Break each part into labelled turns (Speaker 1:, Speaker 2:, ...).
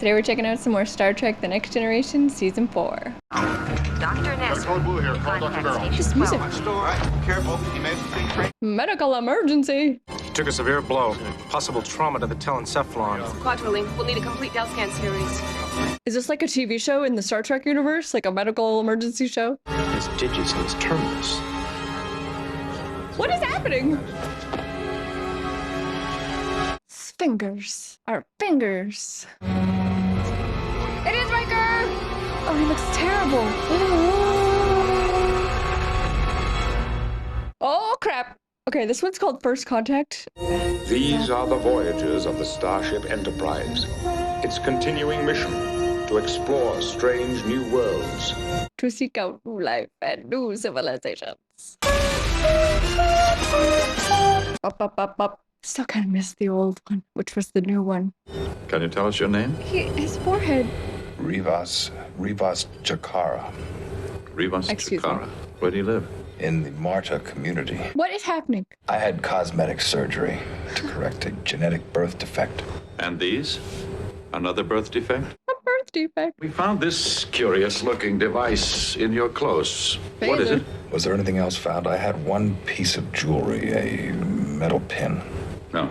Speaker 1: Today we're checking out some more Star Trek The Next Generation Season 4.
Speaker 2: Dr. Ness.
Speaker 3: Code blue here. Call Dr. Barrow.
Speaker 1: This music.
Speaker 3: Careful. He may think.
Speaker 1: Medical emergency.
Speaker 4: He took a severe blow. Possible trauma to the telencephalon.
Speaker 2: Quadrilling. We'll need a complete Dell scan series.
Speaker 1: Is this like a TV show in the Star Trek universe? Like a medical emergency show?
Speaker 4: His digits and his terminus.
Speaker 1: What is happening? Fingers. Our fingers. It is Riker! Oh, he looks terrible. Oh, crap. Okay, this one's called First Contact.
Speaker 5: These are the voyages of the Starship Enterprise. Its continuing mission to explore strange new worlds.
Speaker 1: To seek out new life and new civilizations. Up. Still kind of miss the old one, which was the new one.
Speaker 6: Can you tell us your name?
Speaker 1: His forehead.
Speaker 7: Rivas Chakara,
Speaker 6: Rivas
Speaker 1: Excuse me.
Speaker 6: Chikara. Where do you live?
Speaker 7: in the Marta community.
Speaker 1: What is happening?
Speaker 7: I had cosmetic surgery to correct a genetic birth defect.
Speaker 6: And these? Another birth defect?
Speaker 1: A birth defect.
Speaker 6: We found this curious-looking device in your clothes. What is it?
Speaker 7: Was there anything else found? I had one piece of jewelry, a metal pin.
Speaker 6: No.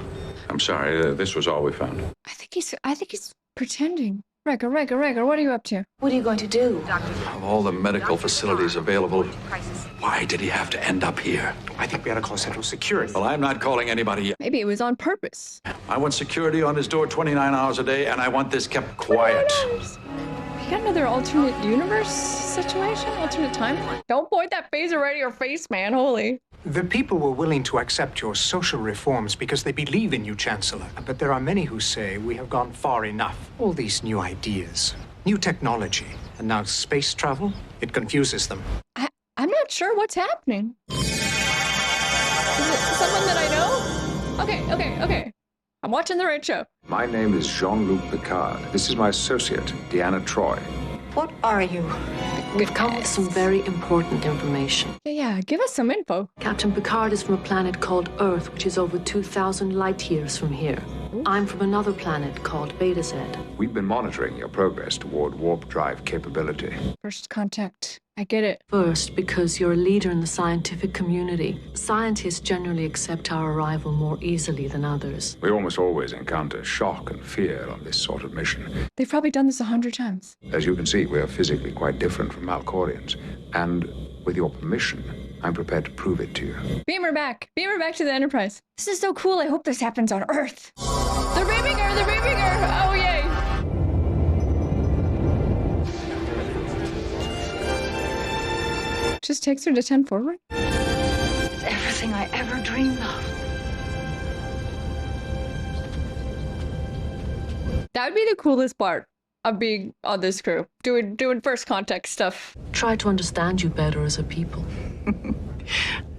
Speaker 6: I'm sorry. This was all we found.
Speaker 1: I think he's pretending. Riker, what are you up to?
Speaker 2: What are you going to do?
Speaker 8: Of all the medical facilities available,
Speaker 2: Crisis.
Speaker 8: why did he have to end up here?
Speaker 4: I think we ought to call Central Security.
Speaker 8: Well, I'm not calling anybody.
Speaker 1: Maybe it was on purpose.
Speaker 8: I want security on his door 29 hours a day, and I want this kept quiet.
Speaker 1: We got another alternate universe situation? Alternate timeline? Don't point that phaser right at your face, man. Holy.
Speaker 4: The people were willing to accept your social reforms because they believe in you, Chancellor. But there are many who say we have gone far enough. All these new ideas, new technology, and now space travel, it confuses them.
Speaker 1: I'm not sure what's happening. Is it someone that I know? Okay. I'm watching the right show.
Speaker 5: My name is Jean-Luc Picard. This is my associate, Deanna Troy.
Speaker 9: What are you? We've come with some very important information.
Speaker 1: Yeah, give us some info.
Speaker 9: Captain Picard is from a planet called Earth, which is over 2,000 light years from here. I'm from another planet called Beta Z.
Speaker 5: We've been monitoring your progress toward warp drive capability.
Speaker 1: First contact. I get it.
Speaker 9: First, because you're a leader in the scientific community. Scientists generally accept our arrival more easily than others.
Speaker 5: We almost always encounter shock and fear on this sort of mission.
Speaker 1: They've probably done this 100 times.
Speaker 5: As you can see, we are physically quite different from Malcorians. And with your permission, I'm prepared to prove it to you.
Speaker 1: Beam her back to the Enterprise. This is so cool. I hope this happens on Earth. They're beaming her. Oh, yay. Just takes her to 10 forward.
Speaker 9: It's everything I ever dreamed of.
Speaker 1: That would be the coolest part of being on this crew. Doing first contact stuff.
Speaker 9: Try to understand you better as a people.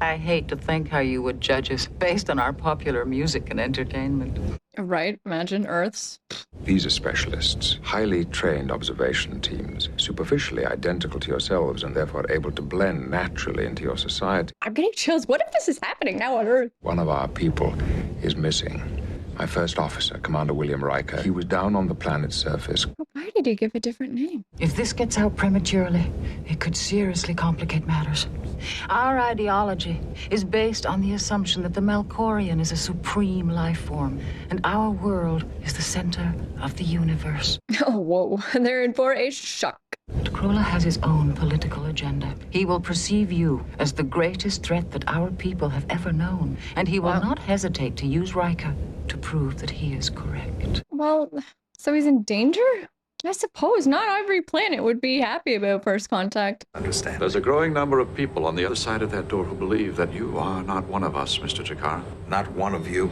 Speaker 10: I hate to think how you would judge us based on our popular music and entertainment.
Speaker 1: Right, imagine Earth's.
Speaker 5: These are specialists, highly trained observation teams, superficially identical to yourselves and therefore able to blend naturally into your society.
Speaker 1: I'm getting chills. What if this is happening now on Earth?
Speaker 5: One of our people is missing. My first officer, Commander William Riker, he was down on the planet's surface.
Speaker 1: Why did he give a different name?
Speaker 10: If this gets out prematurely, it could seriously complicate matters. Our ideology is based on the assumption that the Melkorian is a supreme life form, and our world is the center of the universe.
Speaker 1: Oh, whoa. They're in for a shock.
Speaker 10: Krula has his own political agenda. He will perceive you as the greatest threat that our people have ever known, and he will not hesitate to use Riker to prove that he is correct.
Speaker 1: Well, so he's in danger? I suppose not every planet would be happy about first contact.
Speaker 7: Understand?
Speaker 6: There's a growing number of people on the other side of that door who believe that you are not one of us, Mr. Chikara.
Speaker 7: Not one of you.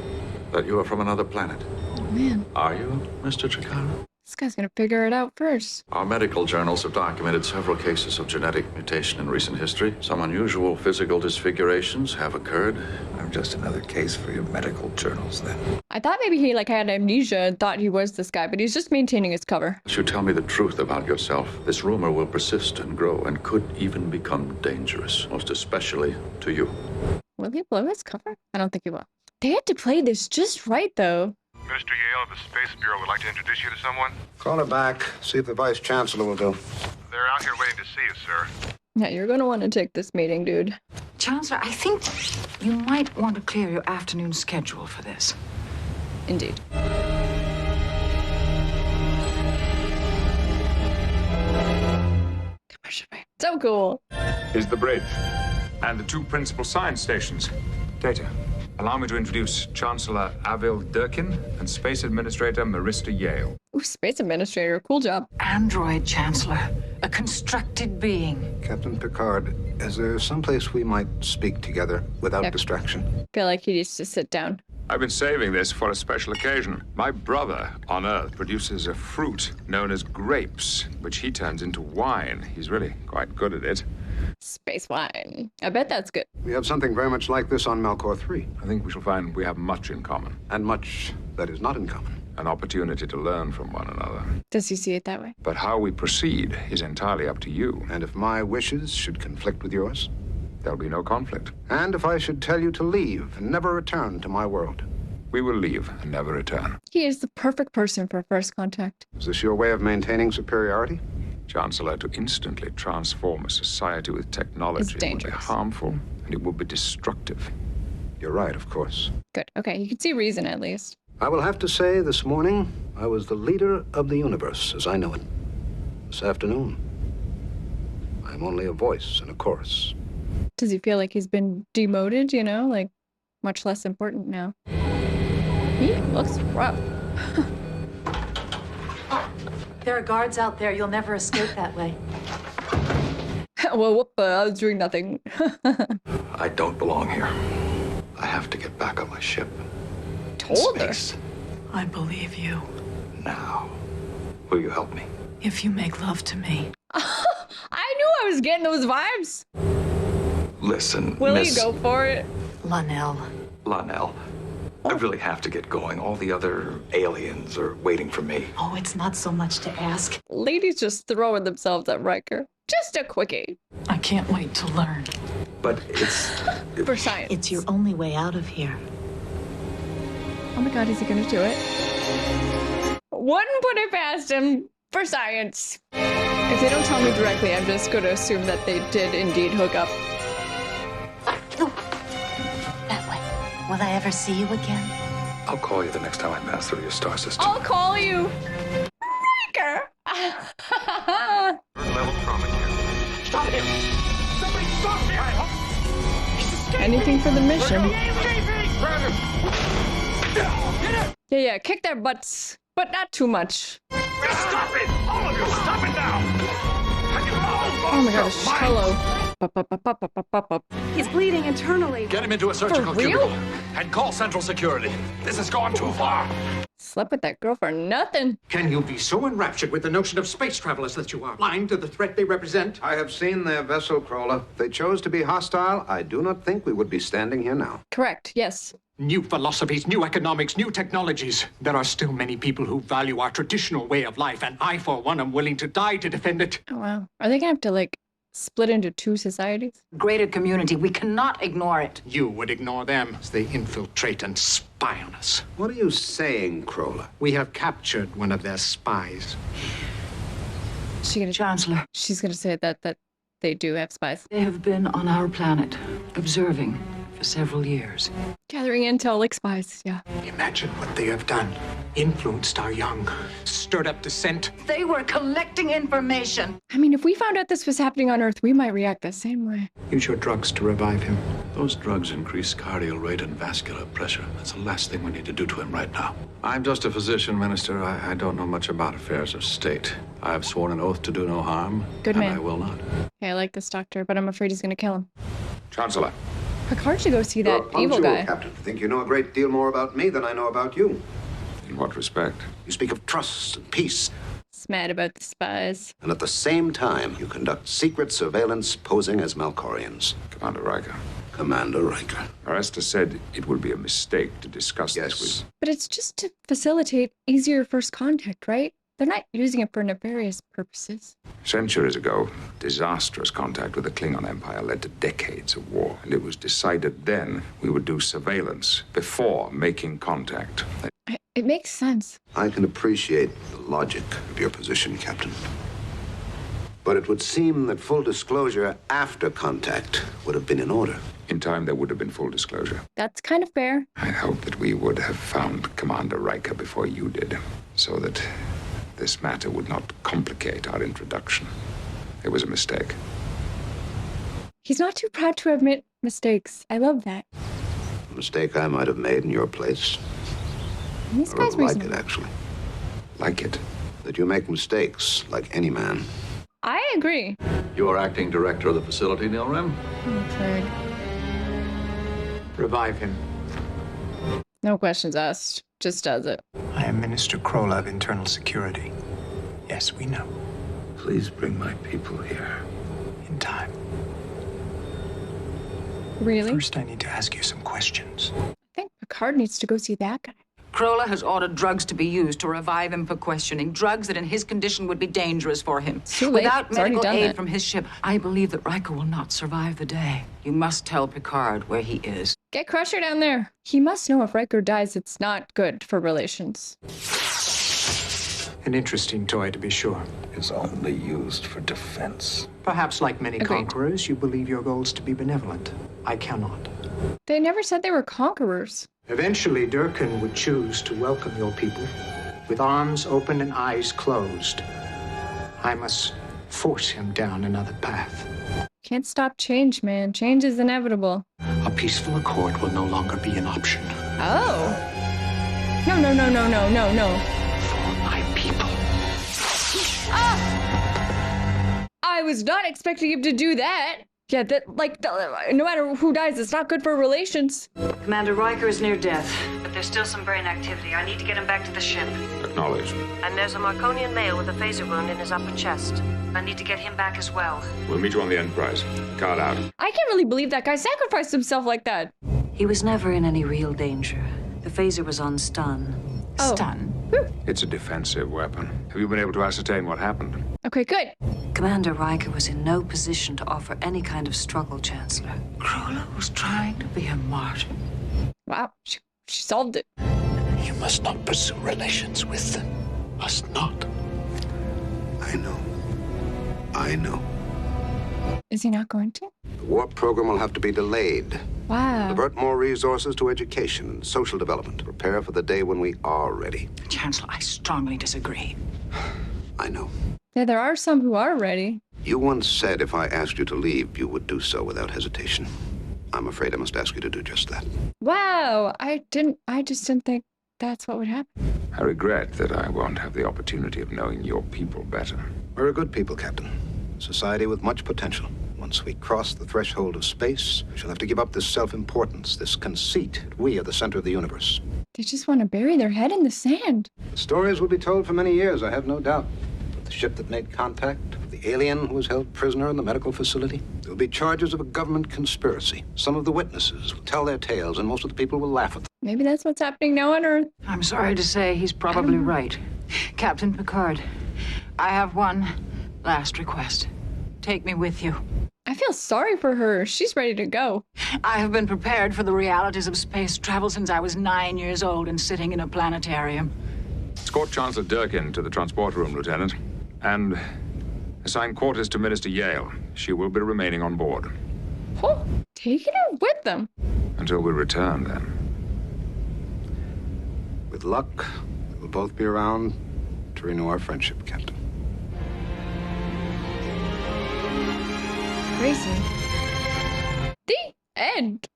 Speaker 6: That you are from another planet.
Speaker 1: Oh, man.
Speaker 6: Are you, Mr. Chikara?
Speaker 1: This guy's gonna figure it out first.
Speaker 6: Our medical journals have documented several cases of genetic mutation in recent history. Some unusual physical disfigurations have occurred.
Speaker 7: I'm just another case for your medical journals, then.
Speaker 1: I thought maybe he had amnesia and thought he was this guy, but he's just maintaining his cover.
Speaker 6: If you tell me the truth about yourself, this rumor will persist and grow and could even become dangerous, most especially to you.
Speaker 1: Will he blow his cover? I don't think he will. They had to play this just right, though.
Speaker 3: Minister Yale of the Space Bureau would like to introduce you to someone.
Speaker 11: Call her back. See if the Vice Chancellor will do.
Speaker 3: They're out here waiting to see you, sir.
Speaker 1: Yeah, you're gonna want to take this meeting, dude.
Speaker 10: Chancellor, I think you might want to clear your afternoon schedule for this.
Speaker 1: Indeed. So cool.
Speaker 5: Is the bridge and the two principal science stations. Data. Allow me to introduce Chancellor Avil Durkin and Space Administrator Marista Yale.
Speaker 1: Ooh, Space Administrator, cool job.
Speaker 10: Android, Chancellor. A constructed being.
Speaker 11: Captain Picard, is there someplace we might speak together without
Speaker 1: Yep.
Speaker 11: distraction?
Speaker 1: Feel like he needs to sit down.
Speaker 5: I've been saving this for a special occasion. My brother on Earth produces a fruit known as grapes, which he turns into wine. He's really quite good at it.
Speaker 1: Space wine. I bet that's good.
Speaker 11: We have something very much like this on Melkor 3.
Speaker 5: I think we shall find we have much in common.
Speaker 11: And much that is not in common.
Speaker 5: An opportunity to learn from one another.
Speaker 1: Does he see it that way?
Speaker 5: But how we proceed is entirely up to you.
Speaker 11: And if my wishes should conflict with yours?
Speaker 5: There'll be no conflict.
Speaker 11: And if I should tell you to leave and never return to my world?
Speaker 5: We will leave and never return.
Speaker 1: He is the perfect person for first contact.
Speaker 11: Is this your way of maintaining superiority?
Speaker 5: Chancellor, to instantly transform a society with technology
Speaker 1: It's
Speaker 5: would be
Speaker 1: dangerous.
Speaker 5: harmful and it would be destructive.
Speaker 11: You're right, of course.
Speaker 1: Good. Okay, you can see reason at least.
Speaker 11: I will have to say this morning, I was the leader of the universe as I know it. This afternoon, I'm only a voice in a chorus.
Speaker 1: Does he feel like he's been demoted, you know? Like, much less important now? He looks rough.
Speaker 12: There are guards out there. You'll never escape that way.
Speaker 1: Well, whoop, I was doing nothing.
Speaker 7: I don't belong here. I have to get back on my ship.
Speaker 1: Told her.
Speaker 7: Space.
Speaker 12: I believe you.
Speaker 7: Now. Will you help me?
Speaker 12: If you make love to me.
Speaker 1: I knew I was getting those vibes.
Speaker 7: Listen,
Speaker 1: Will
Speaker 7: Miss
Speaker 1: he go for it?
Speaker 12: Lanelle.
Speaker 7: Lanelle, I really have to get going. All the other aliens are waiting for me.
Speaker 12: Oh, it's not so much to ask.
Speaker 1: Ladies just throwing themselves at Riker. Just a quickie.
Speaker 12: I can't wait to learn.
Speaker 7: But it's...
Speaker 1: For science.
Speaker 12: It's your only way out of here.
Speaker 1: Oh my god, is he gonna do it? Wouldn't put it past him for science. If they don't tell me directly, I'm just gonna assume that they did indeed hook up.
Speaker 12: That way. Will I ever see you again?
Speaker 7: I'll call you the next time I pass through your star system.
Speaker 1: I'll call you Riker.
Speaker 3: Level trauma here. Stop him! Somebody stop him!
Speaker 1: Anything for the mission. Yeah, kick their butts, but not too much.
Speaker 3: Stop it! All of you, stop it now!
Speaker 1: Oh my gosh, hello.
Speaker 2: He's bleeding internally.
Speaker 8: Get him into a surgical
Speaker 1: real?
Speaker 8: cubicle and call Central Security. This has gone too far.
Speaker 1: Slept with that girl for nothing.
Speaker 4: Can you be so enraptured with the notion of space travelers that you are blind to the threat they represent?
Speaker 11: I have seen their vessel, Crawler. If they chose to be hostile, I do not think we would be standing here now.
Speaker 1: Correct, yes.
Speaker 4: New philosophies, new economics, new technologies. There are still many people who value our traditional way of life, and I, for one, am willing to die to defend it.
Speaker 1: Oh wow. Are they gonna have to like split into two societies?
Speaker 10: Greater community. We cannot ignore it.
Speaker 4: You would ignore them as they infiltrate and spy on us.
Speaker 11: What are you saying, Crawler?
Speaker 4: We have captured one of their spies.
Speaker 10: Chancellor.
Speaker 1: She's gonna say that they do have spies.
Speaker 10: They have been on our planet, observing for several years.
Speaker 1: Gathering intel like spies, yeah.
Speaker 4: Imagine what they have done. Influenced our young, stirred up dissent.
Speaker 10: They were collecting information.
Speaker 1: I mean, if we found out this was happening on Earth, we might react the same way.
Speaker 4: Use your drugs to revive him.
Speaker 6: Those drugs increase cardiac rate and vascular pressure. That's the last thing we need to do to him right now. I'm just a physician, Minister. I don't know much about affairs of state. I have sworn an oath to do no harm.
Speaker 1: Good
Speaker 6: and
Speaker 1: man.
Speaker 6: I will not.
Speaker 1: Okay, I like this doctor, but I'm afraid he's gonna kill him.
Speaker 5: Chancellor.
Speaker 1: Picard should go see
Speaker 11: You're
Speaker 1: that evil
Speaker 11: punctual,
Speaker 1: guy.
Speaker 11: Captain. I think you know a great deal more about me than I know about you.
Speaker 5: In what respect?
Speaker 11: You speak of trust and peace,
Speaker 1: He's mad about the spies.
Speaker 11: and at the same time, you conduct secret surveillance posing as Melkorians.
Speaker 5: Commander Riker.
Speaker 11: Commander Riker.
Speaker 5: Aresta said it would be a mistake to discuss this with...
Speaker 1: But it's just to facilitate easier first contact, right? They're not using it for nefarious purposes.
Speaker 5: Centuries ago, disastrous contact with the Klingon Empire led to decades of war, and it was decided then we would do surveillance before making contact.
Speaker 1: It makes sense.
Speaker 11: I can appreciate the logic of your position, Captain. But it would seem that full disclosure after contact would have been in order.
Speaker 5: In time, there would have been full disclosure.
Speaker 1: That's kind of fair.
Speaker 5: I hope that we would have found Commander Riker before you did, so that this matter would not complicate our introduction. It was a mistake.
Speaker 1: He's not too proud to admit mistakes. I love that.
Speaker 11: A mistake I might have made in your place.
Speaker 1: This
Speaker 11: Or
Speaker 1: guy's
Speaker 11: like
Speaker 1: reasonable.
Speaker 11: it, actually.
Speaker 5: Like it.
Speaker 11: That you make mistakes, like any man.
Speaker 1: I agree.
Speaker 8: You are acting director of the facility, Nilrim?
Speaker 1: Okay.
Speaker 4: Revive him.
Speaker 1: No questions asked. Just does it.
Speaker 4: I am Minister Krola of Internal Security. Yes, we know.
Speaker 6: Please bring my people here.
Speaker 4: In time.
Speaker 1: Really?
Speaker 4: First, I need to ask you some questions.
Speaker 1: I think Picard needs to go see that guy.
Speaker 10: Krola has ordered drugs to be used to revive him for questioning. Drugs that in his condition would be dangerous for him.
Speaker 1: Too late.
Speaker 10: Without
Speaker 1: It's already
Speaker 10: medical
Speaker 1: done
Speaker 10: aid
Speaker 1: that.
Speaker 10: from his ship, I believe that Riker will not survive the day. You must tell Picard where he is.
Speaker 1: Get Crusher down there. He must know if Riker dies, it's not good for relations.
Speaker 4: An interesting toy, to be sure.
Speaker 6: It's only used for defense.
Speaker 4: Perhaps, like many
Speaker 1: Agreed.
Speaker 4: conquerors, you believe your goals to be benevolent. I cannot.
Speaker 1: They never said they were conquerors.
Speaker 4: Eventually, Durkin would choose to welcome your people with arms open and eyes closed. I must force him down another path.
Speaker 1: Can't stop change, man. Change is inevitable.
Speaker 4: A peaceful accord will no longer be an option.
Speaker 1: Oh. No, no, no, no, no, no, no.
Speaker 4: For my people.
Speaker 1: I was not expecting him to do that. Yeah, no matter who dies, it's not good for relations.
Speaker 12: Commander Riker is near death, but there's still some brain activity. I need to get him back to the ship.
Speaker 5: Acknowledged.
Speaker 2: And there's a Marconian male with a phaser wound in his upper chest. I need to get him back as well.
Speaker 5: We'll meet you on the Enterprise. Card out.
Speaker 1: I can't really believe that guy sacrificed himself like that.
Speaker 12: He was never in any real danger. The phaser was on stun.
Speaker 1: Oh.
Speaker 10: Stun.
Speaker 5: It's a defensive weapon. Have you been able to ascertain what happened?
Speaker 1: Okay, good.
Speaker 12: Commander Riker was in no position to offer any kind of struggle, Chancellor.
Speaker 10: Krola was trying to be a martyr.
Speaker 1: Wow, she solved it.
Speaker 11: You must not pursue relations with them. Must not. I know. I know.
Speaker 1: Is he not going to?
Speaker 11: The warp program will have to be delayed.
Speaker 1: Wow.
Speaker 11: Divert more resources to education and social development. Prepare for the day when we are ready.
Speaker 10: Chancellor, I strongly disagree.
Speaker 11: I know.
Speaker 1: Yeah, there are some who are ready.
Speaker 11: You once said if I asked you to leave, you would do so without hesitation. I'm afraid I must ask you to do just that.
Speaker 1: Wow, I just didn't think that's what would happen.
Speaker 5: I regret that I won't have the opportunity of knowing your people better.
Speaker 11: We're a good people, Captain. A society with much potential. Once we cross the threshold of space, we shall have to give up this self-importance, this conceit that we are the center of the universe.
Speaker 1: They just want to bury their head in the sand.
Speaker 11: The stories will be told for many years, I have no doubt. Of the ship that made contact, of the alien who was held prisoner in the medical facility. There will be charges of a government conspiracy. Some of the witnesses will tell their tales, and most of the people will laugh at them.
Speaker 1: Maybe that's what's happening now on Earth.
Speaker 10: I'm sorry to say he's probably right. Captain Picard, I have one last request. Take me with you.
Speaker 1: I feel sorry for her. She's ready to go.
Speaker 10: I have been prepared for the realities of space travel since I was 9 years old and sitting in a planetarium.
Speaker 5: Escort Chancellor Durkin to the transporter room, Lieutenant. And assign quarters to Minister Yale. She will be remaining on board.
Speaker 1: Oh, taking her with them.
Speaker 5: Until we return, then.
Speaker 11: With luck, we'll both be around to renew our friendship, Captain.
Speaker 1: Crazy. The end.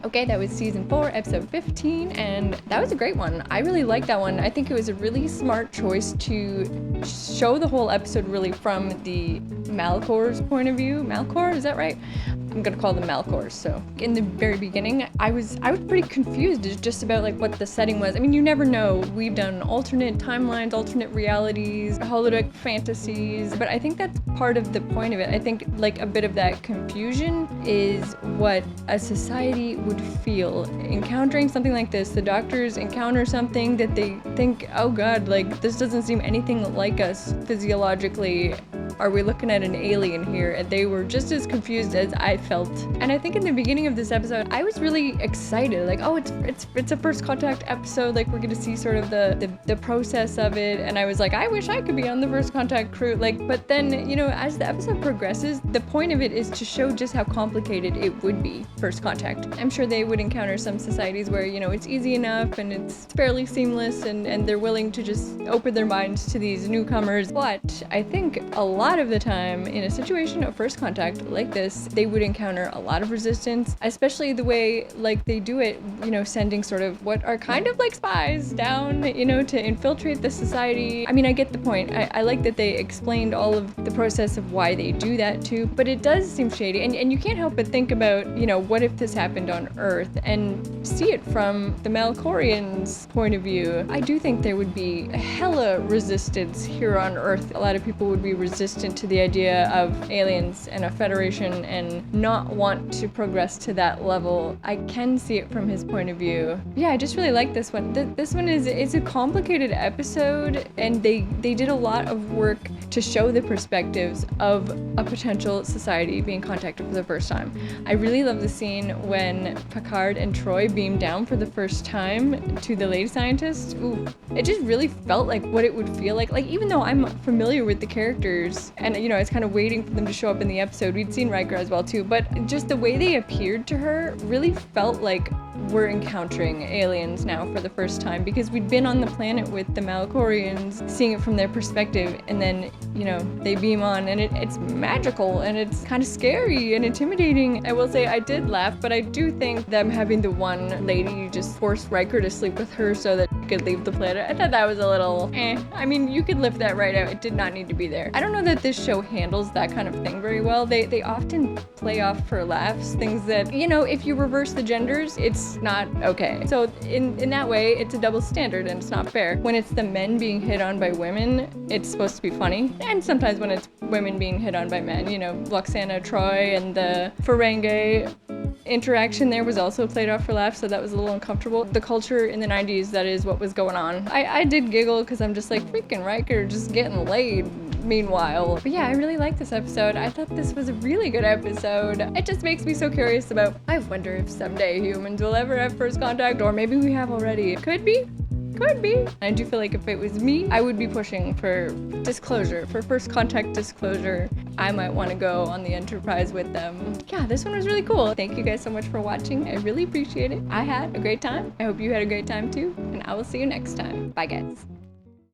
Speaker 1: Okay, that was season 4, episode 15, and that was a great one. I really liked that one. I think it was a really smart choice to show the whole episode really from the Malcor's point of view. Malcor, is that right? I'm gonna call them Malcors. So in the very beginning, I was pretty confused just about like what the setting was. I mean, you never know. We've done alternate timelines, alternate realities, holodeck fantasies, but I think that's part of the point of it. I think like a bit of that confusion is what a society would feel encountering something like this. The doctors encounter something that they think, oh god, like this doesn't seem anything like us physiologically, are we looking at an alien here? And they were just as confused as I felt. And I think in the beginning of this episode, I was really excited. Like, oh, it's a First Contact episode. Like, we're gonna see sort of the process of it. And I was like, I wish I could be on the First Contact crew. Like, but then, you know, as the episode progresses, the point of it is to show just how complicated it would be, First Contact. I'm sure they would encounter some societies where, you know, it's easy enough and it's fairly seamless and they're willing to just open their minds to these newcomers. But I think a lot of the time in a situation of First Contact like this, they would encounter a lot of resistance, especially the way like they do it, you know, sending sort of what are kind of like spies down, you know, to infiltrate the society. I mean, I get the point. I like that they explained all of the process of why they do that too, but it does seem shady. And you can't help but think about, you know, what if this happened on Earth and see it from the Malkorians' point of view. I do think there would be hella resistance here on Earth. A lot of people would be resistant to the idea of aliens and a federation and not want to progress to that level. I can see it from his point of view. Yeah, I just really like this one. This one it's a complicated episode, and they did a lot of work to show the perspectives of a potential society being contacted for the first time. I really love the scene when Picard and Troy beam down for the first time to the lady scientist. Ooh, it just really felt like what it would feel like. Like, even though I'm familiar with the characters and, you know, I was kind of waiting for them to show up in the episode. We'd seen Riker as well too, but just the way they appeared to her really felt like we're encountering aliens now for the first time, because we'd been on the planet with the Malkorians, seeing it from their perspective, and then, you know, they beam on and it's magical and it's kind of scary and intimidating. I will say I did laugh, but I do think them having the one lady just forced Riker to sleep with her so that he could leave the planet, I thought that was a little I mean, you could lift that right out. It did not need to be there. I don't know that this show handles that kind of thing very well. They often play off for laughs things that, you know, if you reverse the genders, it's not okay. So in that way, it's a double standard and it's not fair. When it's the men being hit on by women, it's supposed to be funny. And sometimes when it's women being hit on by men, you know, Loxana Troy and the Ferengi interaction there was also played off for laughs, so that was a little uncomfortable. The culture in the 90s, that is what was going on. I did giggle because I'm just like, freaking Riker just getting laid meanwhile. But yeah, I really like this episode. I thought this was a really good episode. It just makes me so curious about, I wonder if someday humans will ever have First Contact, or maybe we have already. It could be. Could be. I do feel like if it was me, I would be pushing for disclosure, for First Contact disclosure. I might want to go on the Enterprise with them. Yeah, this one was really cool. Thank you guys so much for watching. I really appreciate it. I had a great time. I hope you had a great time too, and I will see you next time. Bye guys.